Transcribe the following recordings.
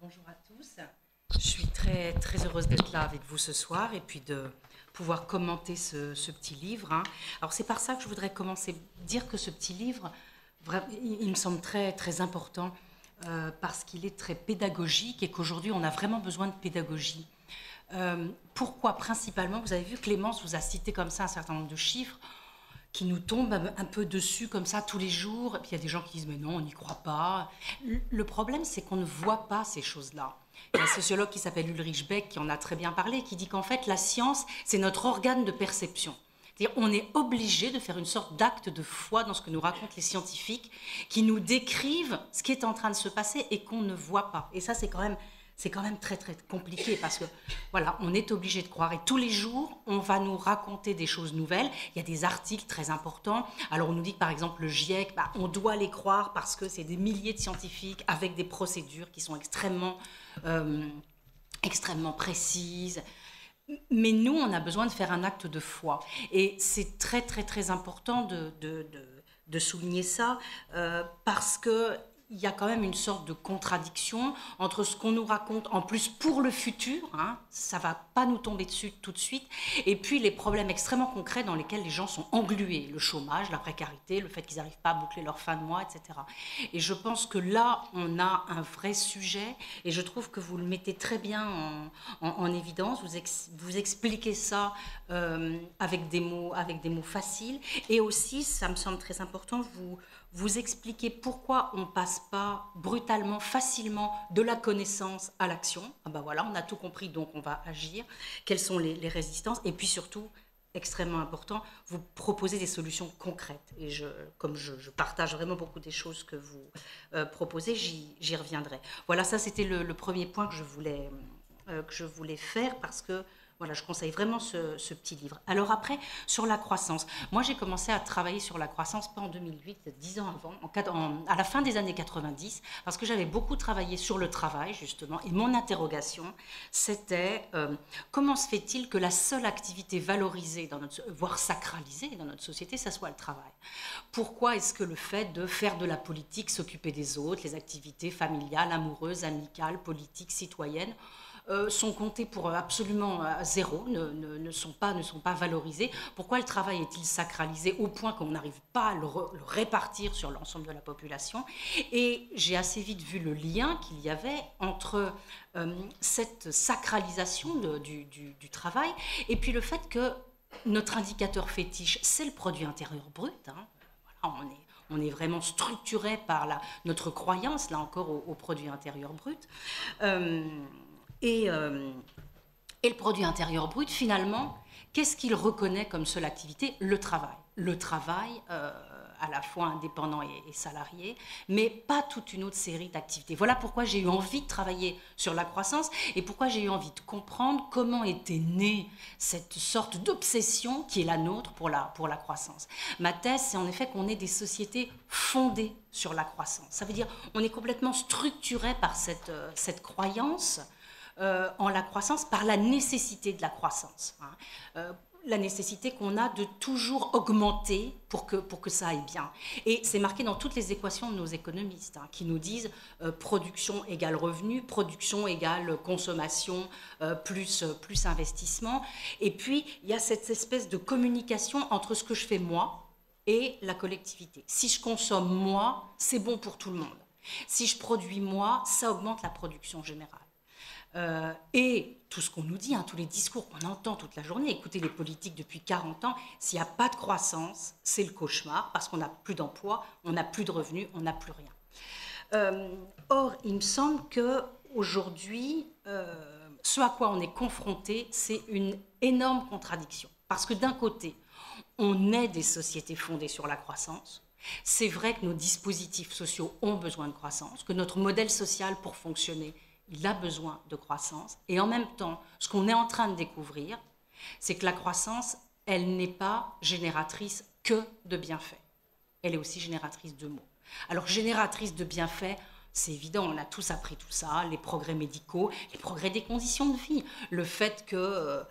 Bonjour à tous. Je suis très, très heureuse d'être là avec vous ce soir et puis de pouvoir commenter ce petit livre. Alors c'est par ça que je voudrais commencer, dire que ce petit livre, il me semble très, très important parce qu'il est très pédagogique et qu'aujourd'hui on a vraiment besoin de pédagogie. Pourquoi principalement? Vous avez vu, Clémence vous a cité comme ça un certain nombre de chiffres qui nous tombent un peu dessus comme ça tous les jours. Et puis il y a des gens qui disent mais non, on n'y croit pas. Le problème, c'est qu'on ne voit pas ces choses-là. Il y a un sociologue qui s'appelle Ulrich Beck qui en a très bien parlé, qui dit qu'en fait la science, c'est notre organe de perception. C'est-à-dire on est obligé de faire une sorte d'acte de foi dans ce que nous racontent les scientifiques, qui nous décrivent ce qui est en train de se passer et qu'on ne voit pas. Et ça, c'est quand même très très compliqué parce que voilà, on est obligé de croire et tous les jours on va nous raconter des choses nouvelles. Il y a des articles très importants. Alors on nous dit que par exemple le GIEC, on doit les croire parce que c'est des milliers de scientifiques avec des procédures qui sont extrêmement précises. Mais nous, on a besoin de faire un acte de foi. Et c'est très très très important de souligner ça parce que il y a quand même une sorte de contradiction entre ce qu'on nous raconte, en plus pour le futur, ça ne va pas nous tomber dessus tout de suite, et puis les problèmes extrêmement concrets dans lesquels les gens sont englués, le chômage, la précarité, le fait qu'ils n'arrivent pas à boucler leur fin de mois, etc. Et je pense que là, on a un vrai sujet, et je trouve que vous le mettez très bien en évidence, vous expliquez ça avec des mots faciles, et aussi, ça me semble très important, vous expliquez pourquoi on ne passe pas brutalement, facilement de la connaissance à l'action. Voilà, on a tout compris, donc on va agir. Quelles sont les résistances? Et puis surtout, extrêmement important, vous proposez des solutions concrètes. Et comme je partage vraiment beaucoup des choses que vous proposez, j'y reviendrai. Voilà, ça c'était le premier point que je voulais faire parce que voilà, je conseille vraiment ce petit livre. Alors après, sur la croissance. Moi, j'ai commencé à travailler sur la croissance pas en 2008, 10 ans avant, à la fin des années 90, parce que j'avais beaucoup travaillé sur le travail, justement, et mon interrogation, c'était comment se fait-il que la seule activité valorisée, voire sacralisée dans notre société, ça soit le travail? Pourquoi est-ce que le fait de faire de la politique, s'occuper des autres, les activités familiales, amoureuses, amicales, politiques, citoyennes, sont comptés pour absolument zéro, ne sont pas valorisés? Pourquoi le travail est-il sacralisé au point qu'on n'arrive pas à le répartir sur l'ensemble de la population? Et j'ai assez vite vu le lien qu'il y avait entre cette sacralisation du travail et puis le fait que notre indicateur fétiche, c'est le produit intérieur brut. Voilà, on est vraiment structuré par notre croyance, là encore, au produit intérieur brut. Et le produit intérieur brut, finalement, qu'est-ce qu'il reconnaît comme seule activité? Le travail. Le travail, à la fois indépendant et salarié, mais pas toute une autre série d'activités. Voilà pourquoi j'ai eu envie de travailler sur la croissance et pourquoi j'ai eu envie de comprendre comment était née cette sorte d'obsession qui est la nôtre pour la croissance. Ma thèse, c'est en effet qu'on est des sociétés fondées sur la croissance. Ça veut dire qu'on est complètement structuré par cette croyance en la croissance, par la nécessité de la croissance. La nécessité qu'on a de toujours augmenter pour que ça aille bien. Et c'est marqué dans toutes les équations de nos économistes qui nous disent production égale revenu, production égale consommation plus investissement. Et puis, il y a cette espèce de communication entre ce que je fais moi et la collectivité. Si je consomme moi, c'est bon pour tout le monde. Si je produis moi, ça augmente la production générale. Et tout ce qu'on nous dit, tous les discours qu'on entend toute la journée, écoutez les politiques depuis 40 ans, s'il n'y a pas de croissance, c'est le cauchemar, parce qu'on n'a plus d'emploi, on n'a plus de revenus, on n'a plus rien. Or, il me semble qu'aujourd'hui, ce à quoi on est confronté, c'est une énorme contradiction. Parce que d'un côté, on est des sociétés fondées sur la croissance. C'est vrai que nos dispositifs sociaux ont besoin de croissance, que notre modèle social, pour fonctionner, il a besoin de croissance. Et en même temps, ce qu'on est en train de découvrir, c'est que la croissance, elle n'est pas génératrice que de bienfaits. Elle est aussi génératrice de maux. Alors, génératrice de bienfaits, c'est évident, on a tous appris tout ça, les progrès médicaux, les progrès des conditions de vie, le fait que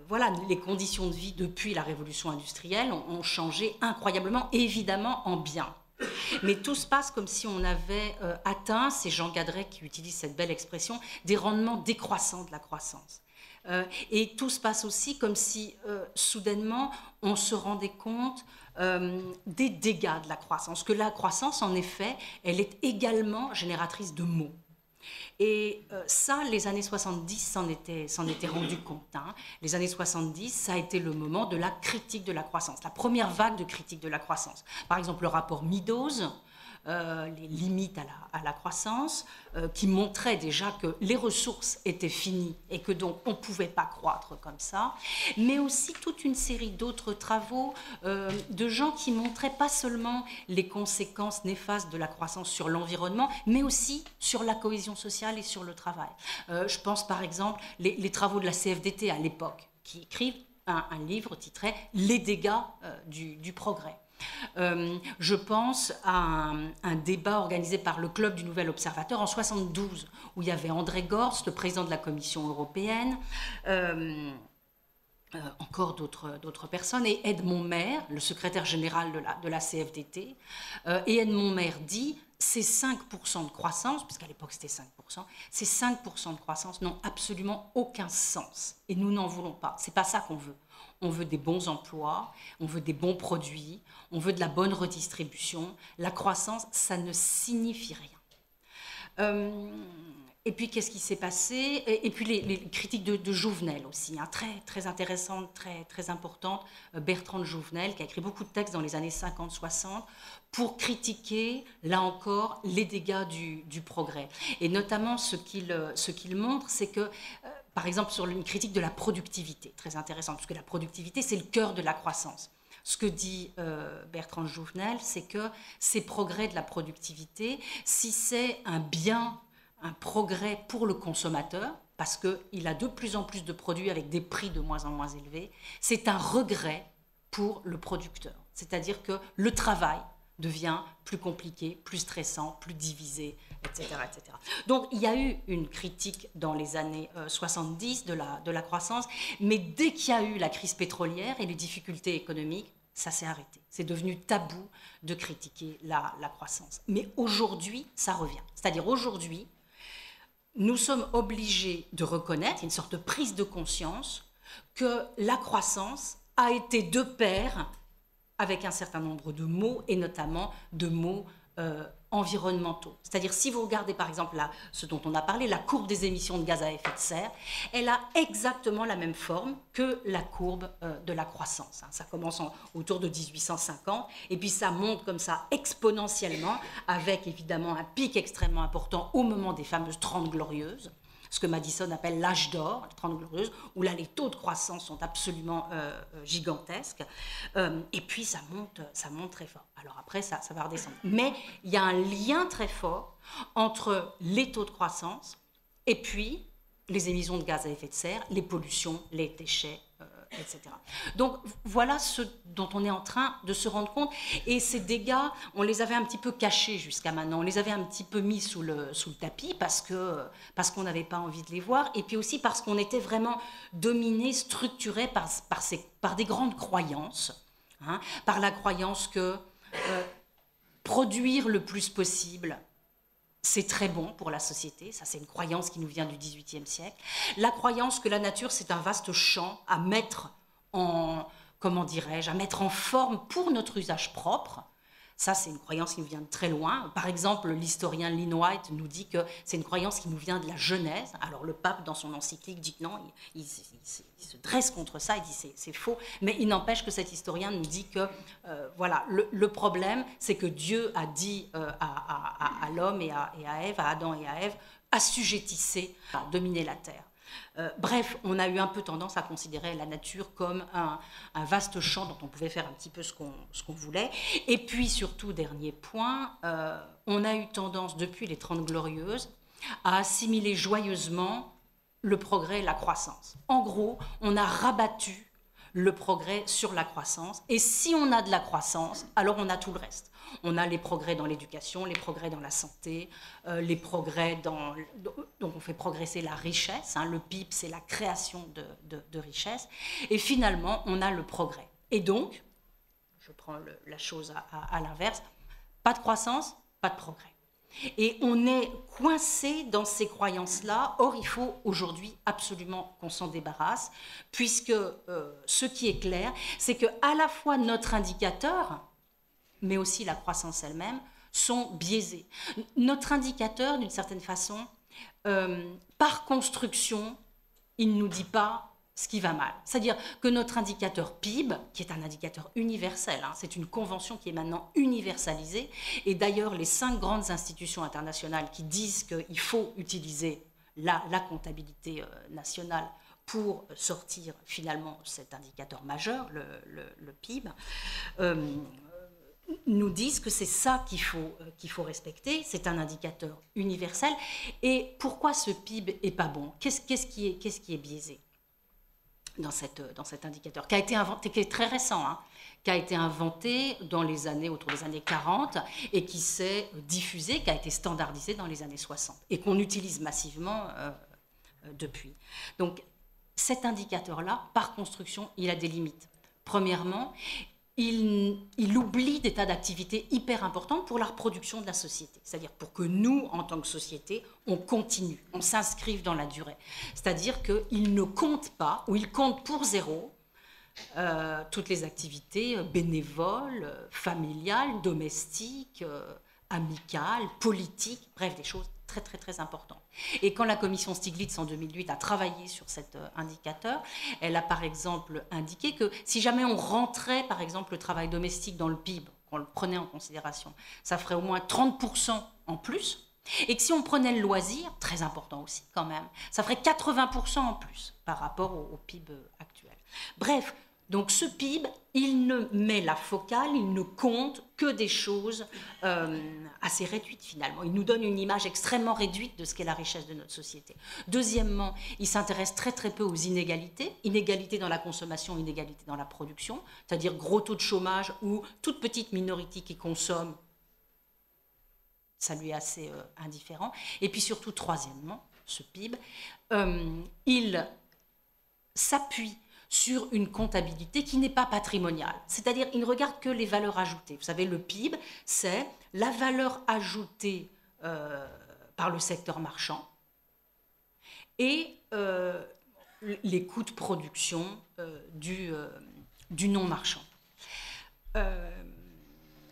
voilà, les conditions de vie depuis la révolution industrielle ont changé incroyablement, évidemment en bien. Mais tout se passe comme si on avait atteint, c'est Jean Gadret qui utilise cette belle expression, des rendements décroissants de la croissance. Et tout se passe aussi comme si soudainement on se rendait compte des dégâts de la croissance, que la croissance en effet, elle est également génératrice de maux. Et ça, les années 70 s'en étaient rendu compte. Hein. Les années 70, ça a été le moment de la critique de la croissance, la première vague de critique de la croissance. Par exemple, le rapport Meadows, les limites à la croissance, qui montrait déjà que les ressources étaient finies et que donc on ne pouvait pas croître comme ça, mais aussi toute une série d'autres travaux de gens qui montraient pas seulement les conséquences néfastes de la croissance sur l'environnement, mais aussi sur la cohésion sociale et sur le travail. Je pense par exemple les travaux de la CFDT à l'époque, qui écrivent un livre titré « Les dégâts du progrès ». Je pense à un débat organisé par le Club du Nouvel Observateur en 1972, où il y avait André Gorz, le président de la Commission européenne, encore d'autres personnes, et Edmond Maire, le secrétaire général de la CFDT. Et Edmond Maire dit ces 5% de croissance, puisqu'à l'époque c'était 5%, ces 5% de croissance n'ont absolument aucun sens. Et nous n'en voulons pas. C'est pas ça qu'on veut. On veut des bons emplois, on veut des bons produits, on veut de la bonne redistribution. La croissance, ça ne signifie rien. Et puis, qu'est-ce qui s'est passé ? Et puis, les critiques de Jouvenel aussi, hein, très, très intéressantes, très, très importantes. Bertrand de Jouvenel, qui a écrit beaucoup de textes dans les années 50-60, pour critiquer, là encore, les dégâts du progrès. Et notamment, ce qu'il montre, c'est que... par exemple, sur une critique de la productivité, très intéressante, parce que la productivité, c'est le cœur de la croissance. Ce que dit Bertrand Jouvenel, c'est que ces progrès de la productivité, si c'est un bien, un progrès pour le consommateur, parce qu'il a de plus en plus de produits avec des prix de moins en moins élevés, c'est un regret pour le producteur. C'est-à-dire que le travail devient plus compliqué, plus stressant, plus divisé, etc., etc. Donc, il y a eu une critique dans les années 70 de la croissance, mais dès qu'il y a eu la crise pétrolière et les difficultés économiques, ça s'est arrêté. C'est devenu tabou de critiquer la croissance. Mais aujourd'hui, ça revient. C'est-à-dire aujourd'hui, nous sommes obligés de reconnaître, une sorte de prise de conscience, que la croissance a été de pair avec un certain nombre de mots, et notamment de mots environnementaux. C'est-à-dire, si vous regardez par exemple ce dont on a parlé, la courbe des émissions de gaz à effet de serre, elle a exactement la même forme que la courbe de la croissance. Ça commence autour de 1850, et puis ça monte comme ça exponentiellement, avec évidemment un pic extrêmement important au moment des fameuses 30 glorieuses, ce que Madison appelle l'âge d'or, les 30 glorieuses, où là les taux de croissance sont absolument gigantesques, et puis ça monte très fort. Alors après, ça va redescendre. Mais il y a un lien très fort entre les taux de croissance et puis les émissions de gaz à effet de serre, les pollutions, les déchets, etc. Donc voilà ce dont on est en train de se rendre compte. Et ces dégâts, on les avait un petit peu cachés jusqu'à maintenant. On les avait un petit peu mis sous le tapis parce qu'on n'avait pas envie de les voir. Et puis aussi parce qu'on était vraiment dominé, structuré par des grandes croyances. Hein, par la croyance que produire le plus possible, c'est très bon pour la société. Ça, c'est une croyance qui nous vient du XVIIIe siècle. La croyance que la nature, c'est un vaste champ à mettre en forme pour notre usage propre. Ça, c'est une croyance qui nous vient de très loin. Par exemple, l'historien Lynn White nous dit que c'est une croyance qui nous vient de la Genèse. Alors le pape, dans son encyclique, dit que non, il se dresse contre ça, il dit c'est faux. Mais il n'empêche que cet historien nous dit que voilà, le problème, c'est que Dieu a dit à l'homme et à Ève, à Adam et à Ève, assujettissez à dominer la terre. Bref, on a eu un peu tendance à considérer la nature comme un vaste champ dont on pouvait faire un petit peu ce qu'on voulait. Et puis surtout, dernier point, on a eu tendance depuis les 30 glorieuses à assimiler joyeusement le progrès et la croissance. En gros, on a rabattu le progrès sur la croissance. Et si on a de la croissance, alors on a tout le reste. On a les progrès dans l'éducation, les progrès dans la santé, les progrès donc on fait progresser la richesse. Hein, le PIB, c'est la création de richesse. Et finalement, on a le progrès. Et donc, je prends la chose à l'inverse, Pas de croissance, pas de progrès. Et on est coincé dans ces croyances-là. Or, il faut aujourd'hui absolument qu'on s'en débarrasse, puisque ce qui est clair, c'est qu'à la fois notre indicateur, mais aussi la croissance elle-même, sont biaisés. Notre indicateur, d'une certaine façon, par construction, il ne nous dit pas ce qui va mal. C'est-à-dire que notre indicateur PIB, qui est un indicateur universel, c'est une convention qui est maintenant universalisée, et d'ailleurs les 5 grandes institutions internationales qui disent qu'il faut utiliser la comptabilité nationale pour sortir finalement cet indicateur majeur, le PIB, nous disent que c'est ça qu'il faut respecter. C'est un indicateur universel. Et pourquoi ce PIB n'est pas bon? Qu'est-ce qui est biaisé dans cet indicateur, qui a été inventé, qui est très récent, qui a été inventé autour des années 40 et qui s'est diffusé, qui a été standardisé dans les années 60 et qu'on utilise massivement depuis. Donc cet indicateur-là, par construction, il a des limites. Premièrement, il oublie des tas d'activités hyper importantes pour la reproduction de la société. C'est-à-dire pour que nous, en tant que société, on continue, on s'inscrive dans la durée. C'est-à-dire qu'il ne compte pas, ou il compte pour zéro, toutes les activités bénévoles, familiales, domestiques, amicales, politiques, bref, des choses très, très, très importantes. Et quand la commission Stiglitz, en 2008, a travaillé sur cet indicateur, elle a par exemple indiqué que si jamais on rentrait, par exemple, le travail domestique dans le PIB, qu'on le prenait en considération, ça ferait au moins 30% en plus, et que si on prenait le loisir, très important aussi quand même, ça ferait 80% en plus par rapport au PIB actuel. Bref, donc ce PIB, il ne met la focale, il ne compte que des choses assez réduites finalement. Il nous donne une image extrêmement réduite de ce qu'est la richesse de notre société. Deuxièmement, il s'intéresse très très peu aux inégalités. Inégalités dans la consommation, inégalités dans la production, c'est-à-dire gros taux de chômage ou toute petite minorité qui consomme, ça lui est assez indifférent. Et puis surtout, troisièmement, ce PIB, il s'appuie sur une comptabilité qui n'est pas patrimoniale. C'est-à-dire, il ne regarde que les valeurs ajoutées. Vous savez, le PIB, c'est la valeur ajoutée par le secteur marchand et les coûts de production du non-marchand.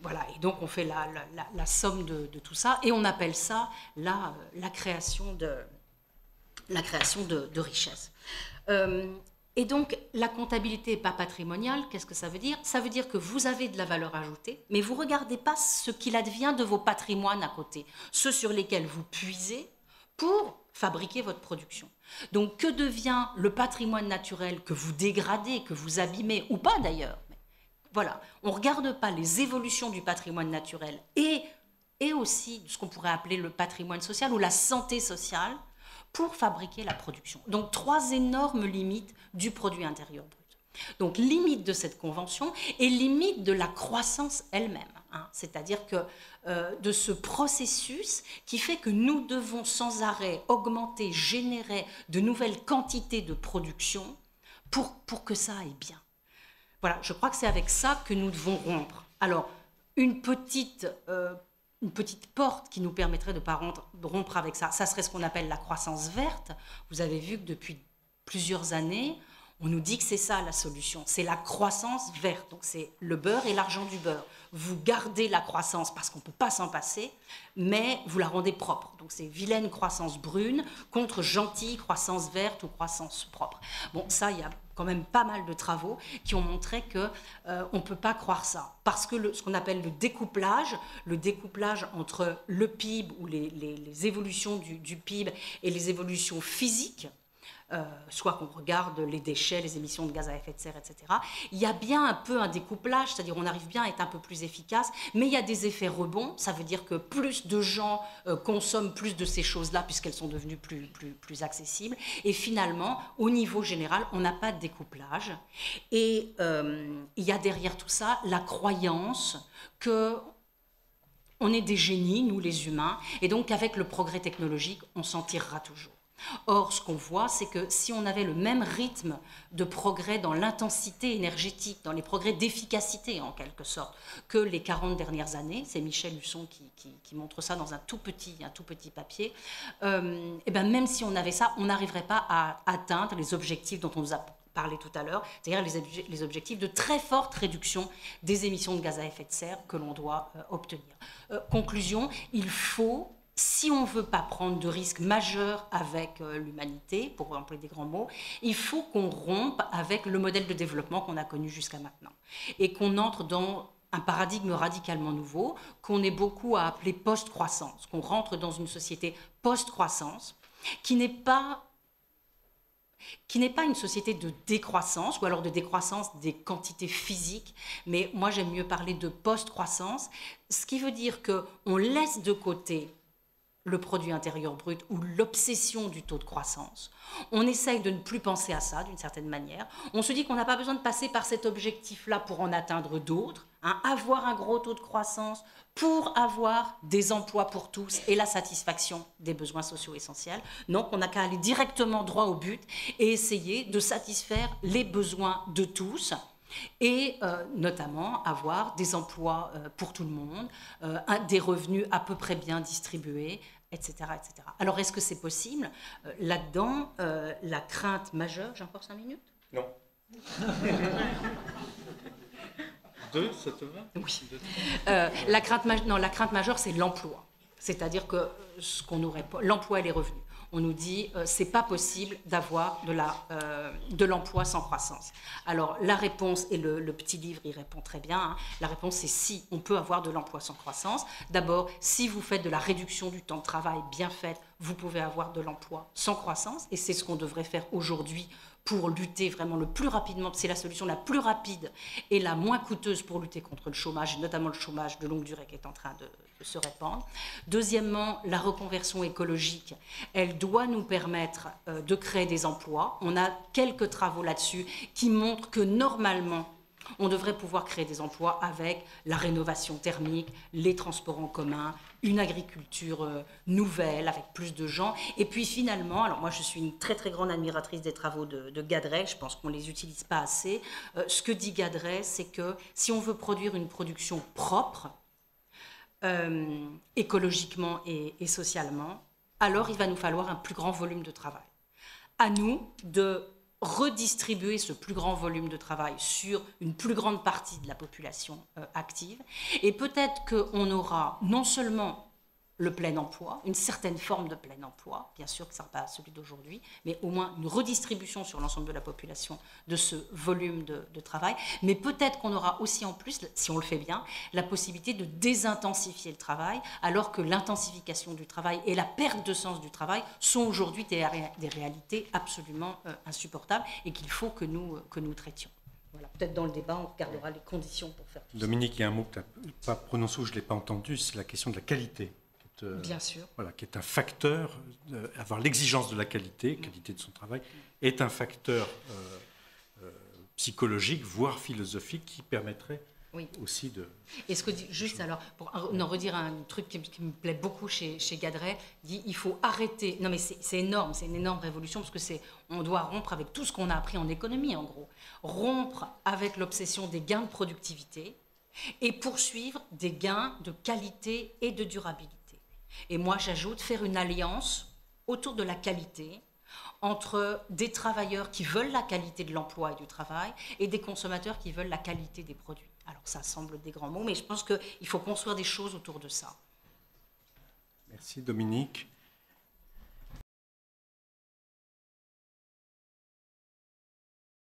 Voilà, et donc on fait la somme de tout ça, et on appelle ça la création de richesse. Et donc, la comptabilité n'est pas patrimoniale. Qu'est-ce que ça veut dire? Ça veut dire que vous avez de la valeur ajoutée, mais vous ne regardez pas ce qu'il advient de vos patrimoines à côté, ceux sur lesquels vous puisez pour fabriquer votre production. Donc, que devient le patrimoine naturel que vous dégradez, que vous abîmez, ou pas d'ailleurs? Voilà, on ne regarde pas les évolutions du patrimoine naturel et aussi ce qu'on pourrait appeler le patrimoine social ou la santé sociale, pour fabriquer la production. Donc, 3 énormes limites du produit intérieur brut. Donc, limite de cette convention et limite de la croissance elle-même. C'est-à-dire que de ce processus qui fait que nous devons sans arrêt augmenter, générer de nouvelles quantités de production pour que ça aille bien. Voilà, je crois que c'est avec ça que nous devons rompre. Alors, une petite porte qui nous permettrait de ne pas rompre avec ça, ça serait ce qu'on appelle la croissance verte. Vous avez vu que depuis plusieurs années, on nous dit que c'est ça la solution, c'est la croissance verte. Donc c'est le beurre et l'argent du beurre. Vous gardez la croissance parce qu'on ne peut pas s'en passer, mais vous la rendez propre. Donc c'est vilaine croissance brune contre gentille croissance verte ou croissance propre. Bon, ça, il y a quand même pas mal de travaux qui ont montré qu'on ne peut pas croire ça. Parce que ce qu'on appelle le découplage entre le PIB ou les évolutions du PIB et les évolutions physiques, soit qu'on regarde les déchets, les émissions de gaz à effet de serre, etc. Il y a bien un peu un découplage, c'est-à-dire on arrive bien à être un peu plus efficace, mais il y a des effets rebonds, ça veut dire que plus de gens consomment plus de ces choses-là puisqu'elles sont devenues plus accessibles, et finalement, au niveau général, on n'a pas de découplage, et il y a derrière tout ça la croyance que on est des génies, nous les humains, et donc avec le progrès technologique, on s'en tirera toujours. Or, ce qu'on voit, c'est que si on avait le même rythme de progrès dans l'intensité énergétique, dans les progrès d'efficacité en quelque sorte, que les 40 dernières années, c'est Michel Husson qui montre ça dans un tout petit papier, et ben même si on avait ça, on n'arriverait pas à atteindre les objectifs dont on nous a parlé tout à l'heure, c'est-à-dire les objectifs de très forte réduction des émissions de gaz à effet de serre que l'on doit obtenir. Conclusion, il faut, si on ne veut pas prendre de risques majeurs avec l'humanité, pour employer des grands mots, il faut qu'on rompe avec le modèle de développement qu'on a connu jusqu'à maintenant et qu'on entre dans un paradigme radicalement nouveau qu'on est beaucoup à appeler post-croissance, qu'on rentre dans une société post-croissance qui n'est pas une société de décroissance, ou alors de décroissance des quantités physiques, mais moi j'aime mieux parler de post-croissance, ce qui veut dire qu'on laisse de côté le produit intérieur brut ou l'obsession du taux de croissance. On essaye de ne plus penser à ça d'une certaine manière. On se dit qu'on n'a pas besoin de passer par cet objectif-là pour en atteindre d'autres, avoir un gros taux de croissance pour avoir des emplois pour tous et la satisfaction des besoins sociaux essentiels. Non, on n'a qu'à aller directement droit au but et essayer de satisfaire les besoins de tous et notamment avoir des emplois pour tout le monde, des revenus à peu près bien distribués, etc. etc. Alors, est-ce que c'est possible? Là-dedans, la crainte majeure... J'ai encore 5 minutes? Non. 2, ça te va? Oui. La crainte majeure, c'est l'emploi. C'est-à-dire que l'emploi et les revenus. On nous dit c'est pas possible d'avoir de l'emploi sans croissance. Alors la réponse, et le petit livre y répond très bien, la réponse c'est si, on peut avoir de l'emploi sans croissance. D'abord, si vous faites de la réduction du temps de travail bien faite, vous pouvez avoir de l'emploi sans croissance, et c'est ce qu'on devrait faire aujourd'hui pour lutter vraiment le plus rapidement, c'est la solution la plus rapide et la moins coûteuse pour lutter contre le chômage, et notamment le chômage de longue durée qui est en train de se répandre. Deuxièmement, la reconversion écologique, elle doit nous permettre de créer des emplois. On a quelques travaux là-dessus qui montrent que normalement, on devrait pouvoir créer des emplois avec la rénovation thermique, les transports en commun, une agriculture nouvelle avec plus de gens. Et puis finalement, alors moi je suis une très très grande admiratrice des travaux de Gadret, je pense qu'on ne les utilise pas assez. Ce que dit Gadret, c'est que si on veut produire une production propre, écologiquement et socialement, alors il va nous falloir un plus grand volume de travail. À nous de redistribuer ce plus grand volume de travail sur une plus grande partie de la population active. Et peut-être qu'on aura non seulement le plein emploi, une certaine forme de plein emploi, bien sûr que ce ne sera pas celui d'aujourd'hui, mais au moins une redistribution sur l'ensemble de la population de ce volume de travail. Mais peut-être qu'on aura aussi en plus, si on le fait bien, la possibilité de désintensifier le travail, alors que l'intensification du travail et la perte de sens du travail sont aujourd'hui des réalités absolument insupportables et qu'il faut que nous traitions. Voilà, peut-être dans le débat, on regardera les conditions pour faire tout Dominique, il y a un mot que tu n'as pas prononcé ou je ne l'ai pas entendu, c'est la question de la qualité. Bien sûr. Voilà, qui est un facteur, avoir l'exigence de la qualité de son travail, est un facteur psychologique, voire philosophique, qui permettrait aussi de... Et ce que dit, juste alors, pour en redire un truc qui me plaît beaucoup chez Gadret, dit il faut arrêter, non mais c'est énorme, c'est une énorme révolution, parce que on doit rompre avec tout ce qu'on a appris en économie, en gros. Rompre avec l'obsession des gains de productivité et poursuivre des gains de qualité et de durabilité. Et moi, j'ajoute faire une alliance autour de la qualité entre des travailleurs qui veulent la qualité de l'emploi et du travail et des consommateurs qui veulent la qualité des produits. Alors, ça semble des grands mots, mais je pense qu'il faut construire des choses autour de ça. Merci Dominique.